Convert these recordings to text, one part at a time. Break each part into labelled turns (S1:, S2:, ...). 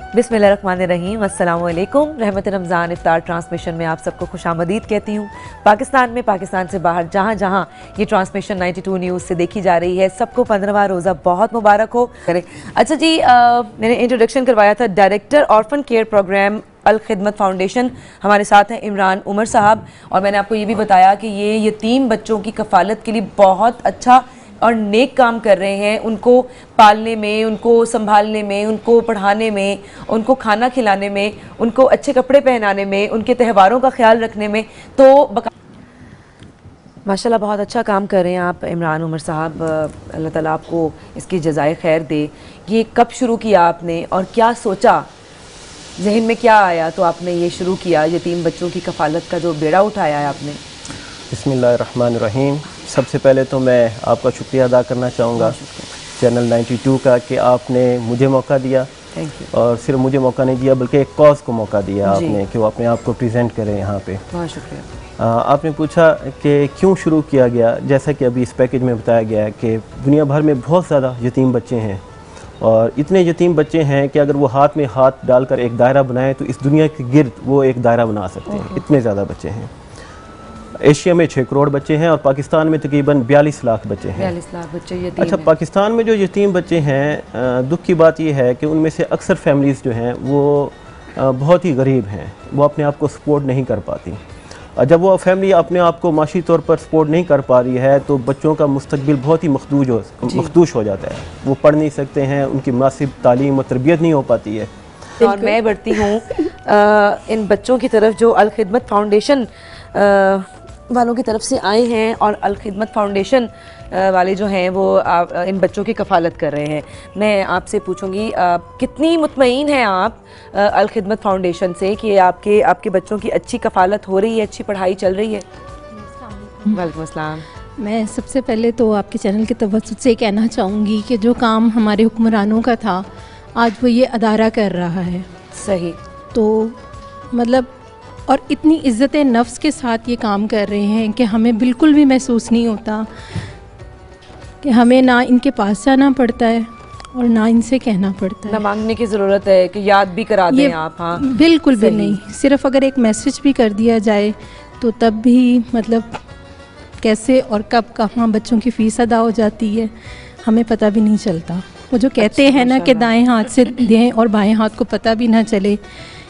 S1: बिस्मिल्लाहिर्रहमानिर्रहीम, अस्सलाम वालेकुम। रहमत रमज़ान इफ्तार ट्रांसमिशन में आप सबको खुशामदीद कहती हूँ। पाकिस्तान में, पाकिस्तान से बाहर, जहाँ जहाँ ये ट्रांसमिशन 92 न्यूज़ से देखी जा रही है, सबको 15वां रोज़ा बहुत मुबारक हो। अच्छा जी, मैंने इंट्रोडक्शन करवाया था। डायरेक्टर ऑर्फन केयर प्रोग्राम अल खिदमत फाउंडेशन हमारे साथ हैं इमरान उमर साहब, और मैंने आपको ये भी बताया कि ये यतीम बच्चों की कफ़ालत के लिए बहुत अच्छा और नेक काम कर रहे हैं। उनको पालने में, उनको संभालने में, उनको पढ़ाने में, उनको खाना खिलाने में, उनको अच्छे कपड़े पहनाने में, उनके त्योहारों का ख्याल रखने में, तो माशाल्लाह बहुत अच्छा काम कर रहे हैं आप इमरान उमर साहब। अल्लाह ताला आपको इसकी जज़ाए खैर दे। ये कब शुरू किया आपने और क्या सोचा, जहन में क्या आया तो आपने ये शुरू किया, यतीम बच्चों की कफ़ालत का जो बेड़ा उठाया है आपने?
S2: बिस्मिल्लाहिर्रहमानिर्रहीम। सबसे पहले तो मैं आपका शुक्रिया अदा करना चाहूँगा चैनल 92 का कि आपने मुझे मौका दिया।
S1: Thank you.
S2: और सिर्फ मुझे मौका नहीं दिया बल्कि एक कॉज को मौका दिया आपने कि वो अपने आप को प्रेजेंट करें यहाँ पे।
S1: बहुत शुक्रिया।
S2: आपने पूछा कि क्यों शुरू किया गया। जैसा कि अभी इस पैकेज में बताया गया है कि दुनिया भर में बहुत ज़्यादा यतीम बच्चे हैं, और इतने यतीम बच्चे हैं कि अगर वो हाथ में हाथ डालकर एक दायरा बनाएं तो इस दुनिया के गिर्द वो एक दायरा बना सकते हैं। इतने ज़्यादा बच्चे हैं। एशिया में 6 करोड़ बच्चे हैं और पाकिस्तान में तकरीबन 42 लाख बच्चे हैं।
S1: 42 लाख बच्चे यतीम
S2: अच्छा,
S1: हैं।
S2: पाकिस्तान में जो यतीम बच्चे हैं, दुख की बात यह है कि उनमें से अक्सर फैमिलीज़ जो हैं वो बहुत ही गरीब हैं, वो अपने आप को सपोर्ट नहीं कर पाती। और जब वो फैमिली अपने आप को माशी तौर पर सपोर्ट नहीं कर पा रही है तो बच्चों का मुस्तकबिल बहुत ही मखदूश हो जाता है। वो पढ़ नहीं सकते हैं, उनकी मुनासिब तालीम और तरबियत नहीं हो पाती है।
S1: और मैं बढ़ती हूँ इन बच्चों की तरफ जो अल खिदमत फाउंडेशन वालों की तरफ से आए हैं, और अल खिदमत फाउंडेशन वाले जो हैं वो इन बच्चों की कफ़ालत कर रहे हैं। मैं आपसे पूछूंगी कितनी मुतमईन हैं आप अल खिदमत फाउंडेशन से कि आपके बच्चों की अच्छी कफ़ालत हो रही है, अच्छी पढ़ाई चल रही है? वालेकुम अस्सलाम।
S3: मैं सबसे पहले तो आपके चैनल के तवज्जुह से कहना चाहूँगी कि जो काम हमारे हुक्मरानों का था आज वो ये अदारा कर रहा है।
S1: सही।
S3: तो मतलब और इतनी इज़्ज़त नफ्स के साथ ये काम कर रहे हैं कि हमें बिल्कुल भी महसूस नहीं होता कि हमें ना इनके पास जाना पड़ता है और ना इनसे कहना पड़ता है।
S1: ना मांगने की ज़रूरत है कि याद भी करा दें आप। हाँ,
S3: बिल्कुल भी नहीं। सिर्फ अगर एक मैसेज भी कर दिया जाए तो तब भी मतलब कैसे और कब कहाँ बच्चों की फ़ीस अदा हो जाती है हमें पता भी नहीं चलता। वो जो कहते हैं ना कि दाएं हाथ से दें और बाएं हाथ को पता भी ना चले,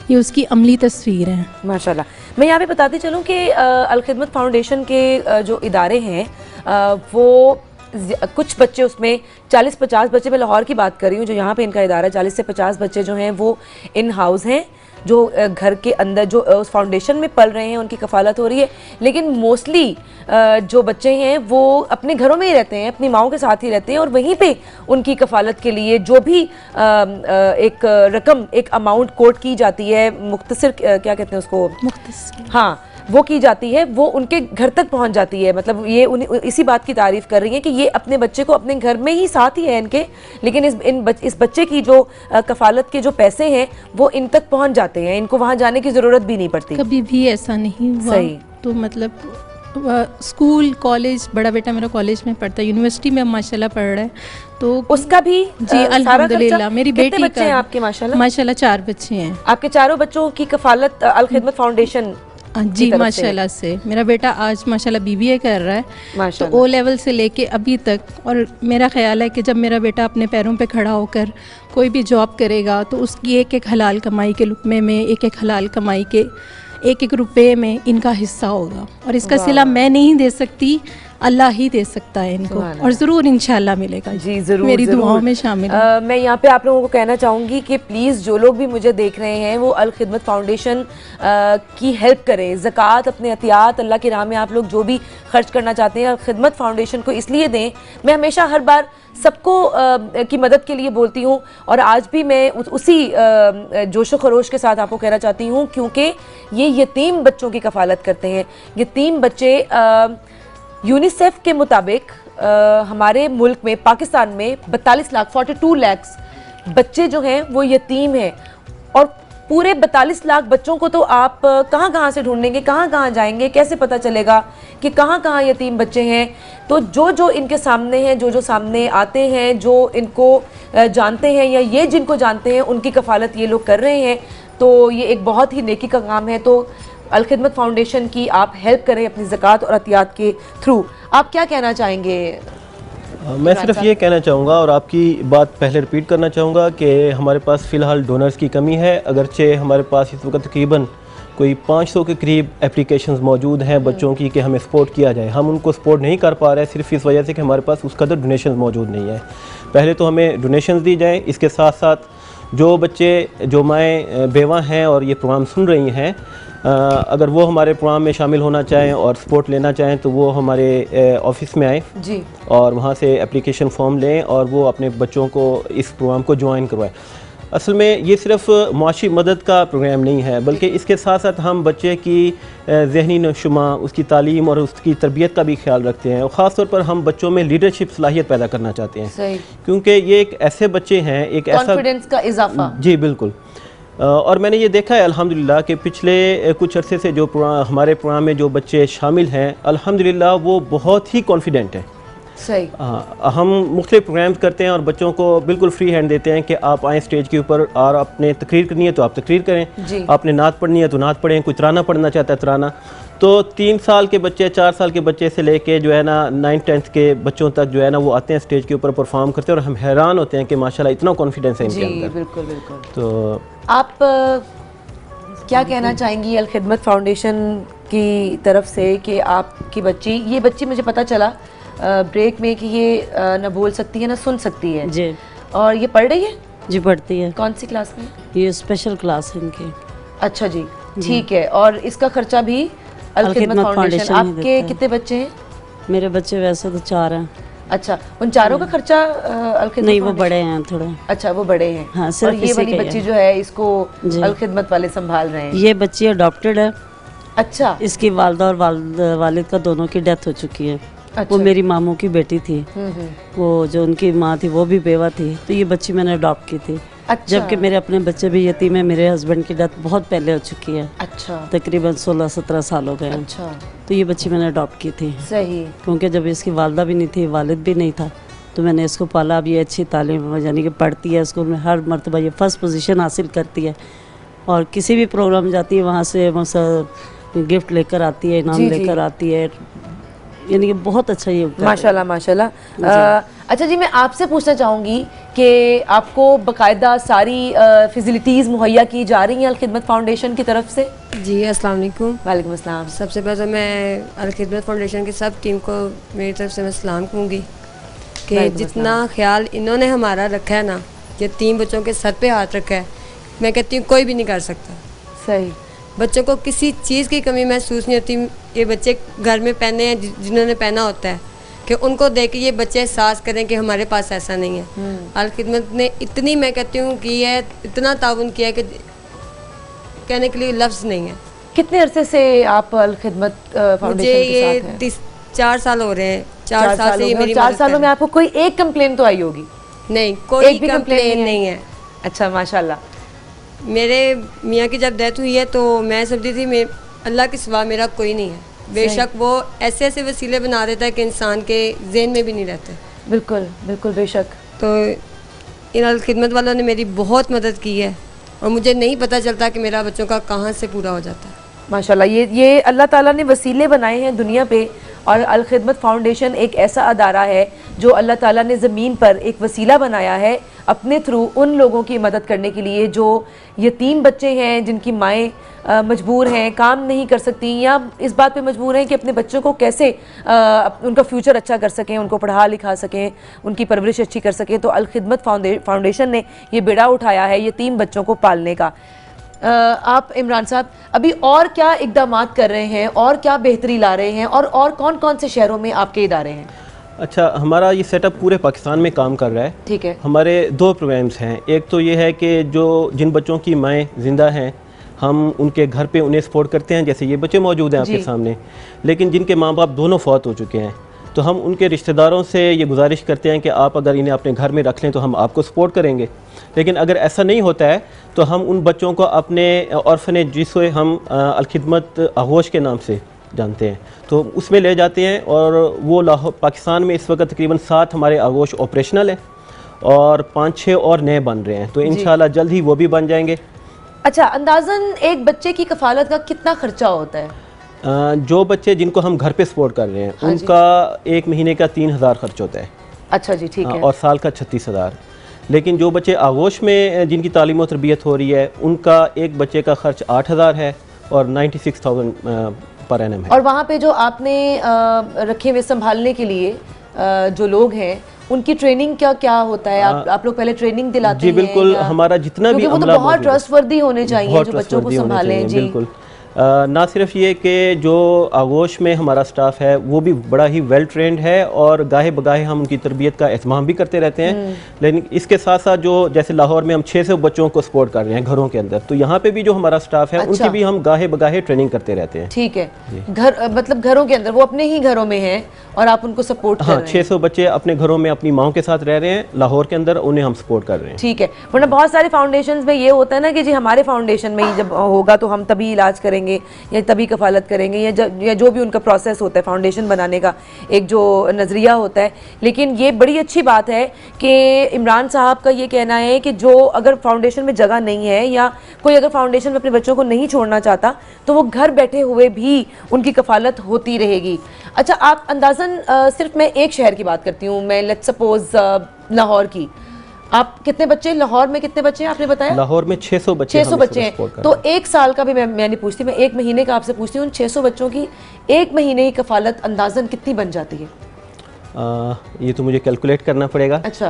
S3: ये उसकी अमली तस्वीर है
S1: माशाल्लाह। मैं यहाँ पे बताती चलूँ कि अल खिदमत फाउंडेशन के जो इदारे हैं वो कुछ बच्चे उसमें 40-50 बच्चे, मैं लाहौर की बात कर रही हूँ, जो यहाँ पे इनका इदारा 40 से 50 बच्चे जो हैं वो इन हाउस हैं, जो घर के अंदर जो उस फाउंडेशन में पल रहे हैं, उनकी कफ़ालत हो रही है। लेकिन मोस्टली जो बच्चे हैं वो अपने घरों में ही रहते हैं, अपनी माओं के साथ ही रहते हैं, और वहीं पे उनकी कफ़ालत के लिए जो भी एक रकम, एक अमाउंट कोट की जाती है, मुख्तसर क्या कहते हैं उसको,
S3: मुख्तसर,
S1: हाँ, वो की जाती है, वो उनके घर तक पहुंच जाती है। मतलब ये इसी बात की तारीफ़ कर रही है कि ये अपने बच्चे को अपने घर में ही साथ ही है इनके, लेकिन इस बच्चे की जो कफ़ालत के जो पैसे हैं वो इन तक पहुंच जाते हैं, इनको वहां जाने की ज़रूरत भी नहीं पड़ती।
S3: कभी भी ऐसा नहीं हुआ।
S1: सही।
S3: तो मतलब स्कूल, कॉलेज, बड़ा बेटा मेरा कॉलेज में पढ़ता है, यूनिवर्सिटी में माशाल्लाह पढ़ रहा है, तो
S1: उसका भी
S3: जी अल्हम्दुलिल्लाह। मेरी बेटी
S1: बच्चे हैं आपके?
S3: माशाल्लाह 4 बच्चे हैं।
S1: आपके चारों बच्चों की कफ़ालत अल खिदमत फाउंडेशन
S3: जी माशाल्लाह से। मेरा बेटा आज माशाल्लाह BBA कर रहा है, तो O लेवल से लेके अभी तक। और मेरा ख्याल है कि जब मेरा बेटा अपने पैरों पे खड़ा होकर कोई भी जॉब करेगा तो उसकी एक एक हलाल कमाई के लुक़मे में, एक एक हलाल कमाई के एक एक रुपए में इनका हिस्सा होगा। और इसका सिला मैं नहीं दे सकती, अल्लाह ही दे सकता है इनको, और ज़रूर इंशाल्लाह मिलेगा।
S1: जी ज़रूर,
S3: मेरी दुआओं में शामिल।
S1: मैं यहाँ पे आप लोगों को कहना चाहूँगी कि प्लीज़ जो लोग भी मुझे देख रहे हैं वो अल खिदमत फाउंडेशन की हेल्प करें। ज़कात, अपने एहतियात, अल्लाह की राह में आप लोग जो भी खर्च करना चाहते हैं अल खिदमत फाउंडेशन को इसलिए दें। मैं हमेशा हर बार सबको की मदद के लिए बोलती हूँ, और आज भी मैं उसी जोशो खरोश के साथ आपको कहना चाहती हूँ, क्योंकि ये यतीम बच्चों की कफ़ालत करते हैं। यतीम बच्चे यूनिसेफ के मुताबिक हमारे मुल्क में, पाकिस्तान में 42 लाख 42 लाख बच्चे जो हैं वो यतीम हैं, और पूरे 42 लाख बच्चों को तो आप कहाँ कहाँ से ढूंढेंगे, कहाँ कहाँ जाएंगे, कैसे पता चलेगा कि कहाँ कहाँ यतीम बच्चे हैं? तो जो जो इनके सामने हैं, जो जो सामने आते हैं, जो इनको जानते हैं या ये जिनको जानते हैं, उनकी कफ़ालत ये लोग कर रहे हैं। तो ये एक बहुत ही नेकी का काम है। तो अल खिदमत फाउंडेशन की आप हेल्प करें अपनी ज़कात और अतियात के थ्रू। आप क्या कहना चाहेंगे?
S2: मैं सिर्फ ये कहना चाहूँगा और आपकी बात पहले रिपीट करना चाहूँगा कि हमारे पास फ़िलहाल डोनर्स की कमी है। अगरचे हमारे पास इस वक्त तकरीबन कोई 500 के करीब एप्लीकेशंस मौजूद हैं बच्चों की कि हमें सपोर्ट किया जाए। हम उनको सपोर्ट नहीं कर पा रहे सिर्फ इस वजह से कि हमारे पास उस कदर डोनेशन मौजूद नहीं है। पहले तो हमें डोनेशन दी जाए, इसके साथ साथ जो बच्चे, जो माएँ बेवा हैं और ये प्रोग्राम सुन रही हैं, अगर वो हमारे प्रोग्राम में शामिल होना चाहें और सपोर्ट लेना चाहें तो वो हमारे ऑफिस में आएँ
S1: जी, और
S2: वहाँ से एप्लीकेशन फॉर्म लें और वो अपने बच्चों को इस प्रोग्राम को ज्वाइन करवाएं। असल में ये सिर्फ मुआशी मदद का प्रोग्राम नहीं है, बल्कि इसके साथ साथ हम बच्चे की ज़हनी नशुमा, उसकी तालीम और उसकी तरबियत का भी ख्याल रखते हैं। और ख़ास तौर पर हम बच्चों में लीडरशिप सलाहियत पैदा करना चाहते हैं।
S1: सही।
S2: क्योंकि ये एक ऐसे बच्चे हैं, एक ऐसा
S1: कॉन्फिडेंस का इजाफा।
S2: जी बिल्कुल। और मैंने ये देखा है अल्हम्दुलिल्लाह कि पिछले कुछ अरसे से जो हमारे प्रोग्राम में जो बच्चे शामिल हैं, अल्हम्दुलिल्लाह वो बहुत ही कॉन्फिडेंट हैं।
S1: सही।
S2: हम मुख्तलिफ प्रोग्राम्स करते हैं और बच्चों को बिल्कुल फ्री हैंड देते हैं कि आप आएँ स्टेज के ऊपर और आपने तकरीर करनी है तो आप तकरीर करें, आपने नात पढ़नी है तो नात पढ़ें, कोई तराना पढ़ना चाहता है तराना। तो 3 साल के बच्चे, 4 साल के बच्चे से लेके जो है ना 9th-10th के बच्चों तक जो है ना वो आते हैं स्टेज के ऊपर परफॉर्म करते हैं और हम हैरान होते हैं कि माशाल्लाह इतना कॉन्फिडेंस है इनके अंदर।
S1: बिल्कुल बिल्कुल।
S2: तो
S1: आप क्या कहना चाहेंगी अल खिदमत फाउंडेशन की तरफ से कि आपकी बच्ची, ये बच्ची मुझे पता चला ब्रेक में कि ये ना बोल सकती है ना सुन सकती है
S4: जी,
S1: और ये पढ़ रही है?
S4: जी पढ़ती है।
S1: कौन सी क्लास में?
S4: ये स्पेशल क्लास है इनकी।
S1: अच्छा जी, ठीक है। और इसका खर्चा भी अल खिदमत फाउंडेशन। आपके कितने बच्चे हैं?
S4: मेरे बच्चे वैसे तो 4 हैं।
S1: अच्छा, उन चारों का खर्चा अल खिदमत?
S4: नहीं, वो बड़े हैं थोड़े।
S1: अच्छा, वो बड़े हैं।
S4: हाँ,
S1: और
S4: सिर्फ
S1: ये
S4: इसी
S1: वाली
S4: के
S1: बच्ची
S4: हैं।
S1: जो है इसको अल खिदमत वाले संभाल रहे हैं।
S4: ये बच्ची अडॉप्टेड है।
S1: अच्छा।
S4: इसकी वालदा और वालिद का दोनों की डेथ हो चुकी है।
S1: अच्छा।
S4: वो मेरी मामू की बेटी थी। वो जो उनकी माँ थी वो भी बेवा थी, तो ये बच्ची मैंने अडॉप्ट की थी।
S1: अच्छा।
S4: जबकि मेरे अपने बच्चे भी यतीम है। मेरे हस्बैंड की डेथ बहुत पहले हो चुकी है।
S1: अच्छा।
S4: तकरीबन 16-17 साल हो गए हैं।
S1: अच्छा,
S4: तो ये बच्ची मैंने अडॉप्ट की थी।
S1: सही।
S4: क्योंकि जब इसकी वालदा भी नहीं थी, वालिद भी नहीं था, तो मैंने इसको पाला। अब ये अच्छी तालीम यानी कि पढ़ती है स्कूल में, हर मरतबा ये फर्स्ट पोजीशन हासिल करती है और किसी भी प्रोग्राम जाती है वहाँ से गिफ्ट लेकर आती है, इनाम लेकर आती है। यानी कि बहुत अच्छा ये
S1: माशाल्लाह माशाल्लाह। अच्छा जी, मैं आपसे पूछना चाहूँगी कि आपको बाकायदा सारी फैसिलिटीज़ मुहैया की जा रही हैं अल खिदमत फाउंडेशन की तरफ से?
S5: जी, अस्सलाम वालेकुम।
S1: वालेकुम अस्सलाम।
S5: सबसे पहले तो मैं अल खिदमत फाउंडेशन की सब टीम को मेरी तरफ से मैं सलाम कहूँगी कि जितना ख्याल इन्होंने हमारा रखा है ना, यतीम बच्चों के सर पे हाथ रखा है, मैं कहती हूँ कोई भी नहीं कर सकता।
S1: सही।
S5: बच्चों को किसी चीज़ की कमी महसूस नहीं होती। ये बच्चे घर में पहने हैं जिन्होंने पहना होता है कि उनको देख के ये बच्चे एहसास करें कि हमारे पास ऐसा नहीं है। अल खिदमत ने इतनी, मैं कहती हूँ कि है, इतना ताउन किया है कि कहने के लिए लफ्ज़ नहीं है।
S1: कितने अरसे से आप अल खिदमत फाउंडेशन के साथ हैं?
S5: मुझे 4 साल हो रहे हैं। 4 साल से ये मेरी
S1: 4 सालों में आपको कोई एक कंप्लेन तो आई होगी?
S5: नहीं, कोई
S1: एक भी
S5: कंप्लेन नहीं है।
S1: अच्छा, माशाल्लाह।
S5: मेरे मियाँ की जब डेथ हुई है तो मैं समझती थी मैं अल्लाह के सिवा मेरा कोई नहीं है। बेशक वो ऐसे ऐसे वसीले बना देता है कि इंसान के ज़हन में भी नहीं रहते।
S1: बिल्कुल बिल्कुल, बेशक।
S5: तो इन अल खिदमत वालों ने मेरी बहुत मदद की है और मुझे नहीं पता चलता कि मेरा बच्चों का कहाँ से पूरा हो जाता है।
S1: माशाल्लाह, ये अल्लाह ताला ने वसीले बनाए हैं दुनिया पे। और अल खिदमत फाउंडेशन एक ऐसा अदारा है जो अल्लाह ताला ने ज़मीन पर एक वसीला बनाया है अपने थ्रू उन लोगों की मदद करने के लिए जो यतीम बच्चे हैं, जिनकी माएँ मजबूर हैं, काम नहीं कर सकती या इस बात पे मजबूर हैं कि अपने बच्चों को कैसे उनका फ्यूचर अच्छा कर सकें, उनको पढ़ा लिखा सकें, उनकी परवरिश अच्छी कर सकें। तो अल खिदमत फाउंडेशन ने ये बेड़ा उठाया है यतीम बच्चों को पालने का। आप इमरान साहब अभी और क्या इक़दामात कर रहे हैं और क्या बेहतरी ला रहे हैं और कौन कौन से शहरों में आपके इदारे हैं?
S2: अच्छा, हमारा ये सेटअप पूरे पाकिस्तान में काम कर रहा है।
S1: ठीक है।
S2: हमारे 2 प्रोग्राम्स हैं। एक तो ये है कि जिन बच्चों की माएँ ज़िंदा हैं, हम उनके घर पे उन्हें सपोर्ट करते हैं, जैसे ये बच्चे मौजूद हैं आपके सामने, लेकिन जिनके माँ बाप दोनों फौत हो चुके हैं, तो हम उनके रिश्तेदारों से ये गुजारिश करते हैं कि आप अगर इन्हें अपने घर में रख लें तो हम आपको सपोर्ट करेंगे। लेकिन अगर ऐसा नहीं होता है तो हम उन बच्चों को अपने ऑर्फनेज, जिसे हम अलखिदमत आगोश के नाम से जानते हैं, तो उसमें ले जाते हैं। और वो लाहौर पाकिस्तान में इस वक्त तकरीबन 7 हमारे आगोश ऑपरेशनल हैं और 5-6 और नए बन रहे हैं, तो इंशाल्लाह जल्द ही वो भी बन जाएंगे।
S1: अच्छा, अंदाज़न एक बच्चे की कफालत का कितना खर्चा होता है?
S2: जो बच्चे जिनको हम घर पे सपोर्ट कर रहे हैं,
S1: हाँ
S2: उनका 1 महीने का 3000 खर्च होता है।
S1: अच्छा जी, ठीक है।
S2: और साल का 36,000। लेकिन जो बच्चे आगोश में जिनकी तालीम और तरबियत हो रही है, उनका एक बच्चे का खर्च 8,000 है और 96,000 पर एनम है।
S1: और वहाँ पे जो आपने रखे हुए संभालने के लिए जो लोग हैं, उनकी ट्रेनिंग क्या होता है? आप लोग पहले ट्रेनिंग दिलाते हैं?
S2: जी बिल्कुल, हमारा जितना भी
S1: वो तो बहुत ट्रस्टवर्दी होने चाहिए जो बच्चों को संभालें। जी
S2: बिल्कुल। ना सिर्फ ये कि जो आगोश में हमारा स्टाफ है वो भी बड़ा ही वेल ट्रेंड है और गाहे बगाहे हम उनकी तरबियत का एहतमाम भी करते रहते हैं, लेकिन इसके साथ साथ जो जैसे लाहौर में हम 600 बच्चों को सपोर्ट कर रहे हैं घरों के अंदर, तो यहाँ पे भी जो हमारा स्टाफ है उनकी भी हम गाहे बगाहे ट्रेनिंग करते रहते हैं।
S1: ठीक है। घर मतलब घरों के अंदर, वो अपने ही घरों में हैं और आप उनको सपोर्ट कर रहे हैं?
S2: 600 बच्चे अपने घरों में अपनी माओं के साथ रह रहे हैं लाहौर के अंदर, उन्हें हम सपोर्ट कर रहे हैं।
S1: ठीक है। वरना बहुत सारे फाउंडेशंस में ये होता है ना कि जी हमारे फाउंडेशन में ही जब होगा तो हम तभी इलाज करेंगे या तभी कफालत करेंगे, या जो भी उनका प्रोसेस होता है फाउंडेशन बनाने का, एक जो नज़रिया होता है। लेकिन ये बड़ी अच्छी बात है कि इमरान साहब का ये कहना है कि जो अगर फाउंडेशन में जगह नहीं है या कोई अगर फाउंडेशन में अपने बच्चों को नहीं छोड़ना चाहता तो वो घर बैठे हुए भी उनकी कफालत होती रहेगी। अच्छा, आप अंदाज़न सिर्फ मैं एक शहर की बात करती हूँ, मैं लेट्स सपोज लाहौर की, आप कितने बच्चे लाहौर में, कितने बच्चे आपने बताया?
S2: लाहौर में 600 बच्चे
S1: 600 बच्चे हैं। तो एक साल का भी मैं नहीं पूछती, मैं एक महीने का आपसे पूछती हूँ, उन 600 बच्चों की एक महीने की कफालत अंदाजन कितनी बन जाती है?
S2: ये तो मुझे कैलकुलेट करना पड़ेगा।
S1: अच्छा।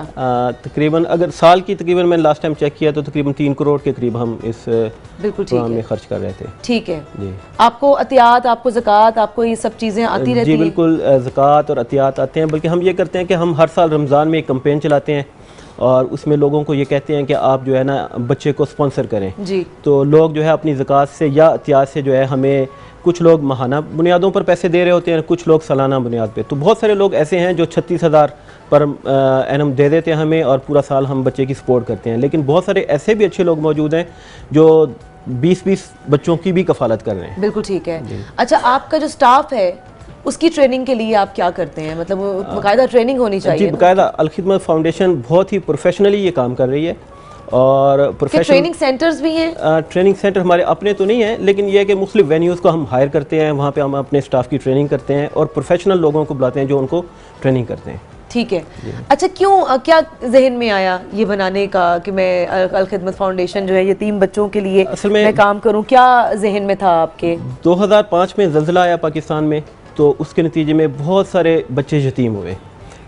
S2: तकरीबन अगर साल की तकरीबन मैंने लास्ट टाइम चेक किया तो तकरीबन 3 करोड़ के करीब हम इस प्रोग्राम में खर्च कर रहे थे।
S1: ठीक है
S2: जी।
S1: आपको अतियात, आपको ज़कात, आपको ये सब चीज़ें आती रहती
S2: जी
S1: हैं?
S2: बिल्कुल, ज़कात और अतियात आते हैं। बल्कि हम ये करते हैं कि हम हर साल रमज़ान में एक कैंपेन चलाते हैं और उसमें लोगों को ये कहते हैं कि आप जो है ना बच्चे को स्पॉन्सर करें।
S1: जी। तो
S2: लोग जो है अपनी ज़कात से या अतियात से जो है हमें, कुछ लोग माहाना बुनियादों पर पैसे दे रहे होते हैं, कुछ लोग सालाना बुनियाद पे। तो बहुत सारे लोग ऐसे हैं जो 36,000 पर एनम दे देते हैं हमें और पूरा साल हम बच्चे की सपोर्ट करते हैं। लेकिन बहुत सारे ऐसे भी अच्छे लोग मौजूद हैं जो 20-20 बच्चों की भी कफालत कर रहे हैं।
S1: बिल्कुल ठीक है। अच्छा, आपका जो स्टाफ है उसकी ट्रेनिंग के लिए आप क्या करते हैं? मतलब बाकायदा ट्रेनिंग होनी चाहिए।
S2: जी, बाकायदा अलखिदमत फाउंडेशन बहुत ही प्रोफेशनली ये काम कर रही है और प्रोफेशनल
S1: ट्रेनिंग सेंटर्स भी हैं?
S2: ट्रेनिंग सेंटर हमारे अपने तो नहीं है, लेकिन ये है कि मुख्तलिफ वेन्यूज़ को हम हायर करते हैं, वहाँ पे हम अपने स्टाफ की ट्रेनिंग करते हैं और प्रोफेशनल लोगों को बुलाते हैं जो उनको ट्रेनिंग करते हैं।
S1: ठीक है। अच्छा, क्यों, क्या जहन में आया ये बनाने का कि मैं अलखिदमत फाउंडेशन जो है यतीम बच्चों के लिए
S2: असल में
S1: मैं काम करूं? क्या जहन में था आपके?
S2: 2005 में ज़ल्ज़ला आया पाकिस्तान में, तो उसके नतीजे में बहुत सारे बच्चे यतीम हुए।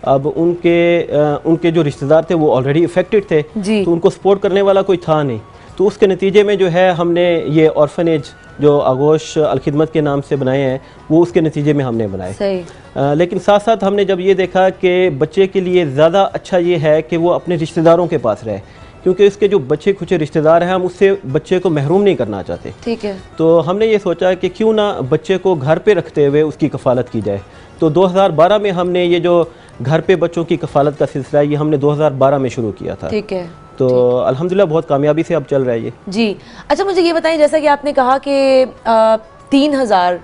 S2: अब उनके जो रिश्तेदार थे वो ऑलरेडी इफेक्टेड थे, तो उनको सपोर्ट करने वाला कोई था नहीं। तो उसके नतीजे में जो है हमने ये ऑर्फनेज जो आगोश अलखिदमत के नाम से बनाए हैं वो उसके नतीजे में हमने बनाए।
S1: सही।
S2: लेकिन साथ साथ हमने जब ये देखा कि बच्चे के लिए ज़्यादा अच्छा ये है कि वो अपने रिश्तेदारों के पास रहे, क्योंकि इसके जो बच्चे कुछ रिश्तेदार हैं हम उससे बच्चे को महरूम नहीं करना चाहते।
S1: ठीक है।
S2: तो हमने ये सोचा कि क्यों ना बच्चे को घर पे रखते हुए उसकी कफालत की जाए। तो 2012 में हमने ये जो घर पे बच्चों की कफालत का सिलसिला ये हमने 2012 में शुरू किया था।
S1: ठीक है।
S2: तो अल्हम्दुलिल्लाह बहुत कामयाबी से अब चल रहा है ये।
S1: जी। अच्छा, मुझे ये बताएं, जैसा कि आपने कहा कि 3,000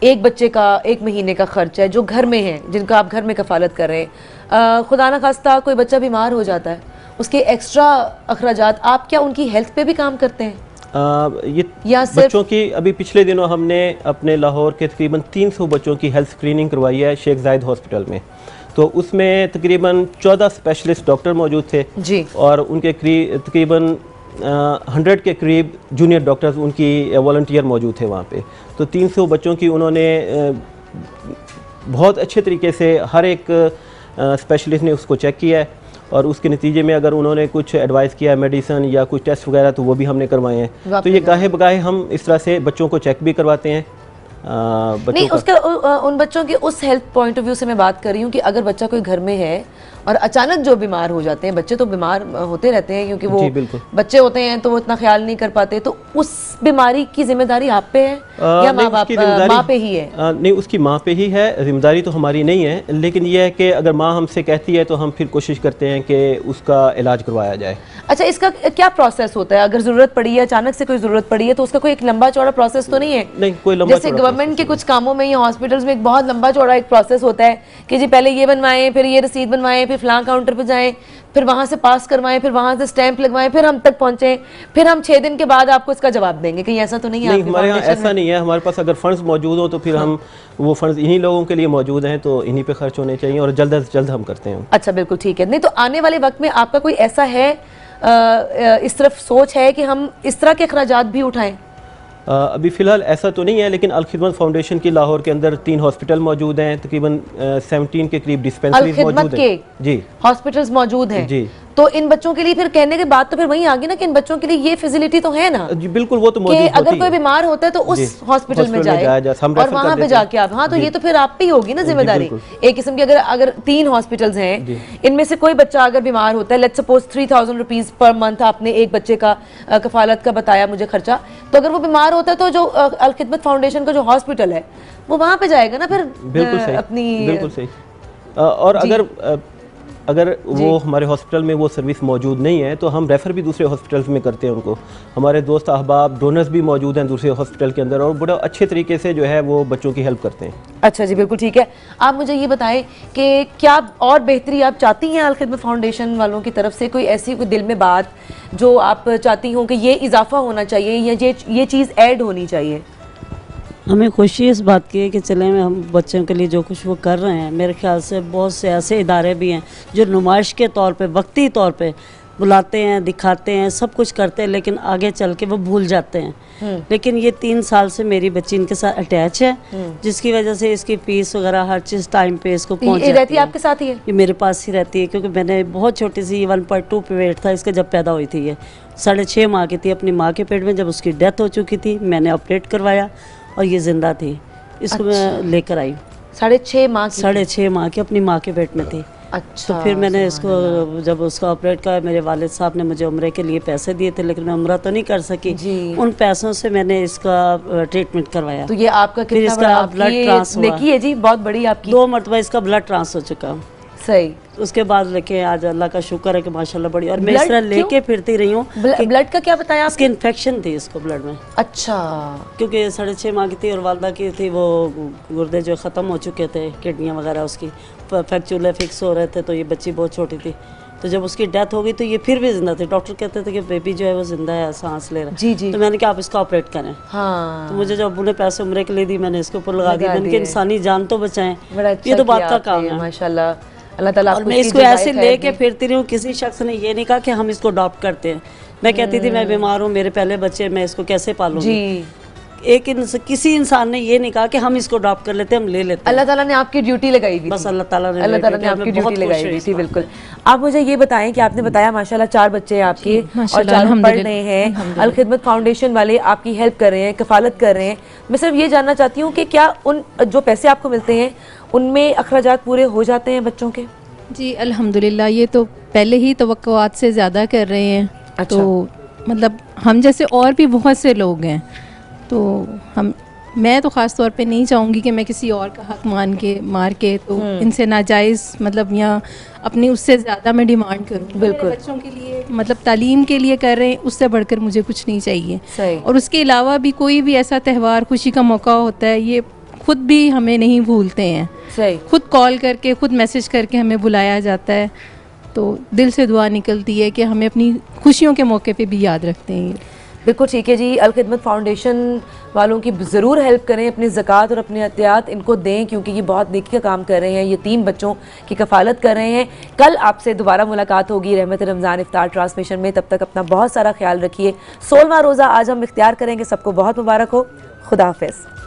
S1: एक बच्चे का एक महीने का खर्च है जो घर में है, जिनका आप घर में कफालत कर रहे हैं। खुदा न खास्ता कोई बच्चा बीमार हो जाता है, उसके एक्स्ट्रा अखराजात, आप क्या उनकी हेल्थ पे भी काम करते हैं?
S2: ये बच्चों की अभी पिछले दिनों हमने अपने लाहौर के तकरीबन 300 बच्चों की हेल्थ स्क्रीनिंग करवाई है शेख जायद हॉस्पिटल में। तो उसमें तकरीबन 14 स्पेशलिस्ट डॉक्टर मौजूद थे जी, और उनके तकरीबन 100 के करीब जूनियर डॉक्टर्स उनकी वॉलंटियर मौजूद थे वहाँ पे। तो 300 बच्चों की उन्होंने बहुत अच्छे तरीके से हर एक स्पेशलिस्ट ने उसको चेक किया है और उसके नतीजे में अगर उन्होंने कुछ एडवाइस किया मेडिसिन या कुछ टेस्ट वगैरह तो वो भी हमने करवाए हैं। तो ये गाहे बगाहे हम इस तरह से बच्चों को चेक भी करवाते हैं। नहीं,
S1: उसका उन बच्चों के उस हेल्थ पॉइंट ऑफ व्यू से मैं बात कर रही हूँ कि अगर बच्चा कोई घर में है और अचानक जो बीमार हो जाते हैं बच्चे, तो बीमार होते रहते हैं क्योंकि वो
S2: जी, बिल्कुल।
S1: बच्चे होते हैं तो वो इतना ख्याल नहीं कर पाते, तो उस बीमारी की जिम्मेदारी आप पे है या माँ बाप माँ पे ही है?
S2: नहीं, उसकी माँ पे ही है, जिम्मेदारी तो हमारी नहीं है, लेकिन यह है कि अगर माँ हमसे कहती है तो हम फिर कोशिश करते हैं कि उसका इलाज करवाया जाए।
S1: अच्छा, इसका क्या प्रोसेस होता है? अगर जरूरत पड़ी है, अचानक से कोई जरूरत पड़ी है, तो उसका कोई एक लंबा चौड़ा प्रोसेस तो नहीं है?
S2: नहीं, कोई लंबा
S1: जैसे गवर्नमेंट के कुछ कामों में या हॉस्पिटल्स में एक बहुत लंबा चौड़ा एक प्रोसेस होता है कि जी पहले ये बनवाएं, फिर ये रसीद बनवाएं, फिर फलां काउंटर पे जाएं, फिर वहां से पास करवाएं, फिर वहां से स्टैंप लगवाएं, फिर हम तक पहुंचे, फिर हम 6 दिन के बाद आपको इसका जवाब देंगे। कहीं ऐसा तो नहीं है?
S2: नहीं, हमारे यहाँ ऐसा नहीं है। हमारे पास अगर फंड्स मौजूद हो तो फिर हम वो फंड्स इन्हीं लोगों के लिए मौजूद हैं, तो इन्हीं पे खर्च होने चाहिए और जल्द से जल्द हम करते हैं।
S1: अच्छा, बिल्कुल ठीक है। नहीं तो आने वाले वक्त में आपका कोई ऐसा है इस तरफ सोच है कि हम इस तरह के अखराजात भी उठाएं?
S2: अभी फ़िलहाल ऐसा तो नहीं है, लेकिन अल खिदमत फाउंडेशन की लाहौर के अंदर 3 हॉस्पिटल मौजूद हैं, तकरीबन 17 के करीब डिस्पेंसरीज मौजूद हैं। जी,
S1: हॉस्पिटल्स मौजूद हैं
S2: जी।
S1: तो इन बच्चों के लिए फिर कहने के बाद तो फिर वहीं आ गई ना कि इन बच्चों के लिए ये फैसिलिटी तो है ना?
S2: जी बिल्कुल, वो तो मौजूद
S1: कि
S2: होती
S1: अगर कोई
S2: है।
S1: बीमार होता है तो उस हॉस्पिटल में जाए और वहां पे जाके आप, हाँ, तो ये तो फिर आप पे ही होगी ना जिम्मेदारी एक किस्म की। अगर 3 हॉस्पिटल्स हैं, इनमें से कोई बच्चा अगर बीमार होता है, let's suppose 3000 rupees per month आपने एक बच्चे का कफालत का बताया मुझे खर्चा, तो अगर वो बीमार होता है तो जो अल खिदमत फाउंडेशन का जो हॉस्पिटल है वो वहां पे जाएगा ना फिर अपनी।
S2: बिल्कुल सही। और अगर वो हमारे हॉस्पिटल में वो सर्विस मौजूद नहीं है तो हम रेफ़र भी दूसरे हॉस्पिटल्स में करते हैं उनको। हमारे दोस्त अहबाब डोनर्स भी मौजूद हैं दूसरे हॉस्पिटल के अंदर और बड़ा अच्छे तरीके से जो है वो बच्चों की हेल्प करते हैं।
S1: अच्छा जी, बिल्कुल ठीक है। आप मुझे ये बताएं कि क्या और बेहतरी आप चाहती हैं अल खिदमत फाउंडेशन वालों की तरफ से? कोई ऐसी कोई दिल में बात जो आप चाहती हों कि ये इजाफा होना चाहिए या ये चीज़ ऐड होनी चाहिए?
S4: हमें खुशी इस बात की है कि चले में हम बच्चों के लिए जो कुछ वो कर रहे हैं, मेरे ख्याल से बहुत से ऐसे इदारे भी हैं जो नुमाइश के तौर पे, वक्ती तौर पे बुलाते हैं, दिखाते हैं, सब कुछ करते हैं, लेकिन आगे चल के वो भूल जाते हैं। लेकिन ये 3 साल से मेरी बच्ची इनके साथ अटैच है, जिसकी वजह से इसकी फीस वगैरह हर चीज़ टाइम पे इसको पहुँच जाती है।
S1: रहती है आपके साथ ही है?
S4: ये मेरे पास ही रहती है, क्योंकि मैंने बहुत छोटी सी 1.2 पे वेट था इसका जब पैदा हुई थी। ये 6.5 माह की थी अपनी माँ के पेट में। जब उसकी डेथ हो चुकी थी मैंने ऑपरेट करवाया और ये जिंदा थी। इसको मैं लेकर आई
S1: 6.5 माह की?
S4: 6.5 माह की अपनी माँ के पेट में थी।
S1: अच्छा।
S4: तो फिर मैंने इसको जब उसका ऑपरेट किया, मेरे वालिद साहब ने मुझे उम्रे के लिए पैसे दिए थे, लेकिन मैं उम्रा तो नहीं कर सकी। उन पैसों से मैंने इसका ट्रीटमेंट करवाया।
S1: तो ये आपका कितना बड़ा
S4: ब्लड ट्रांसफर
S1: नेकी है जी, बहुत बड़ी आपकी।
S4: 2 मरतबा इसका ब्लड ट्रांसफर हो चुका।
S1: सही।
S4: उसके बाद लेके आज अल्लाह का शुक्र है कि माशाल्लाह बड़ी, और मैं इस तरह लेके फिरती रही हूँ।
S1: ब्लड का क्या बताया?
S4: इसकी इन्फेक्शन थी इसको ब्लड में।
S1: अच्छा।
S4: क्योंकि 6.5 माह की थी और वालदा की थी वो गुर्दे जो ख़त्म हो चुके थे, किडनियाँ वगैरह उसकी फ्रैक्चर फिक्स हो रहे थे, तो ये बच्ची बहुत छोटी थी। तो जब उसकी डेथ हो गई तो ये फिर भी जिंदा थी। डॉक्टर कहते थे कि बेबी जो है वो जिंदा है, सांस ले रहा है।
S1: जी जी।
S4: तो मैंने कहा आप इसका ऑपरेट करें।
S1: हाँ।
S4: तो मुझे जब अब्बू ने पैसे उम्रे के लिए दी, मैंने इसके ऊपर लगा दी। मैंने कहा इंसानी जान तो बचाएं, ये तो बात का काम है।
S1: माशाल्लाह, अल्लाह ताला।
S4: और मैं इसको ऐसे लेके फिरती रही हूँ। किसी शख्स ने ये नहीं कहा कि हम इसको अडॉप्ट करते हैं। मैं कहती थी मैं बीमार हूँ, मेरे पहले बच्चे, मैं इसको कैसे पालूंगी। किसी इंसान ने ये नहीं कहा कि हम इसको अडॉप्ट कर लेते हैं, हम ले लेते हैं।
S1: अल्लाह ताला ने आपकी ड्यूटी लगाई हुई।
S4: बस अल्लाह ताला ने
S1: आपकी ड्यूटी लगाई हुई थी। बिल्कुल। आप मुझे ये बताएं कि आपने बताया माशाल्लाह 4 बच्चे हैं आपके और 4 पढ़ रहे हैं, अल खिदमत फाउंडेशन वाले आपकी हेल्प कर रहे हैं, कफालत कर रहे हैं। मैं सिर्फ ये जानना चाहती हूँ कि क्या उन जो पैसे आपको मिलते हैं उनमें अखराजात पूरे हो जाते हैं बच्चों के?
S3: जी अल्हम्दुलिल्लाह, ये तो पहले ही तवक्कुआत से ज़्यादा कर रहे हैं।
S1: अच्छा।
S3: तो मतलब हम जैसे और भी बहुत से लोग हैं, तो मैं तो ख़ास तौर पे नहीं चाहूँगी कि मैं किसी और का हक मार के तो इनसे नाजायज़ मतलब या अपनी उससे ज़्यादा मैं डिमांड करूँ।
S1: बिल्कुल।
S3: बच्चों के लिए मतलब तालीम के लिए कर रहे हैं, उससे बढ़कर मुझे कुछ नहीं चाहिए।
S1: सही।
S3: और उसके अलावा भी कोई भी ऐसा त्यौहार खुशी का मौका होता है, ये खुद भी हमें नहीं भूलते हैं।
S1: सही।
S3: खुद कॉल करके, खुद मैसेज करके हमें बुलाया जाता है, तो दिल से दुआ निकलती है कि हमें अपनी खुशियों के मौके पे भी याद रखते हैं।
S1: बिल्कुल ठीक है जी। अल खिदमत फाउंडेशन वालों की ज़रूर हेल्प करें, अपनी ज़कात और अपनी एहतियात इनको दें, क्योंकि ये बहुत नेकी का काम कर रहे हैं, ये 3 बच्चों की कफालत कर रहे हैं। कल आपसे दोबारा मुलाकात होगी रहमत रमज़ान इफ्तार ट्रांसमिशन में। तब तक अपना बहुत सारा ख्याल रखिए। 16वां रोज़ा आज हम इख्तियार करेंगे। सबको बहुत मुबारक हो। खुदा हाफिज़।